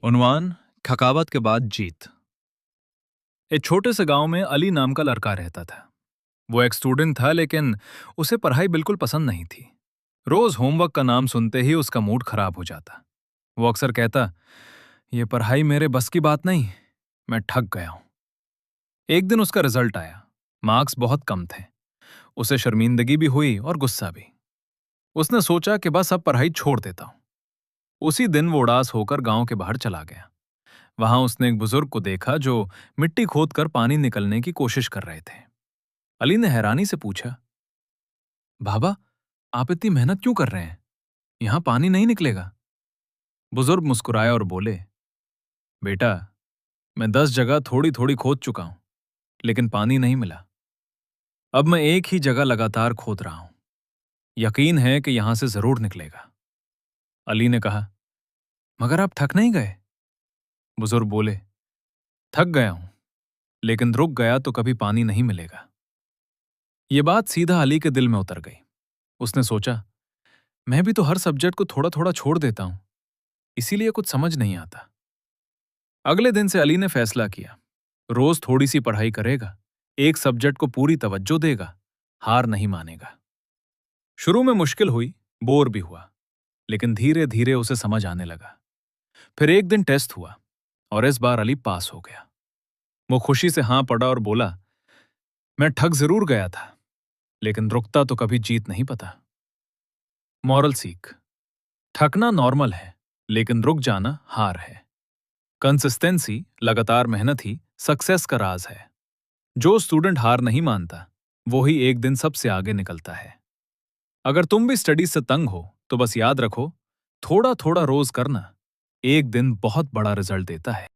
उन्वान थकावट के बाद जीत। एक छोटे से गांव में अली नाम का लड़का रहता था। वो एक स्टूडेंट था, लेकिन उसे पढ़ाई बिल्कुल पसंद नहीं थी। रोज होमवर्क का नाम सुनते ही उसका मूड खराब हो जाता। वो अक्सर कहता, ये पढ़ाई मेरे बस की बात नहीं, मैं थक गया हूं। एक दिन उसका रिजल्ट आया। मार्क्स बहुत कम थे। उसे शर्मिंदगी भी हुई और गुस्सा भी। उसने सोचा कि बस अब पढ़ाई छोड़ देता हूं। उसी दिन वो उदास होकर गांव के बाहर चला गया। वहां उसने एक बुजुर्ग को देखा जो मिट्टी खोदकर पानी निकलने की कोशिश कर रहे थे। अली ने हैरानी से पूछा, बाबा, आप इतनी मेहनत क्यों कर रहे हैं? यहां पानी नहीं निकलेगा। बुजुर्ग मुस्कुराए और बोले, बेटा, मैं 10 जगह थोड़ी थोड़ी खोद चुका हूं, लेकिन पानी नहीं मिला। अब मैं एक ही जगह लगातार खोद रहा हूं। यकीन है कि यहां से जरूर निकलेगा। अली ने कहा, मगर आप थक नहीं गए? बुजुर्ग बोले, थक गया हूं, लेकिन रुक गया तो कभी पानी नहीं मिलेगा। ये बात सीधा अली के दिल में उतर गई। उसने सोचा, मैं भी तो हर सब्जेक्ट को थोड़ा थोड़ा छोड़ देता हूं, इसीलिए कुछ समझ नहीं आता। अगले दिन से अली ने फैसला किया, रोज थोड़ी सी पढ़ाई करेगा, एक सब्जेक्ट को पूरी तवज्जो देगा, हार नहीं मानेगा। शुरू में मुश्किल हुई, बोर भी हुआ, लेकिन धीरे धीरे उसे समझ आने लगा। फिर एक दिन टेस्ट हुआ और इस बार अली पास हो गया। वो खुशी से हां पड़ा और बोला, मैं थक जरूर गया था, लेकिन रुकता तो कभी जीत नहीं पाता। मॉरल सीख, थकना नॉर्मल है, लेकिन रुक जाना हार है। कंसिस्टेंसी, लगातार मेहनत ही सक्सेस का राज है। जो स्टूडेंट हार नहीं मानता, वो ही एक दिन सबसे आगे निकलता है। अगर तुम भी स्टडीज से तंग हो, तो बस याद रखो, थोड़ा थोड़ा रोज करना एक दिन बहुत बड़ा रिजल्ट देता है।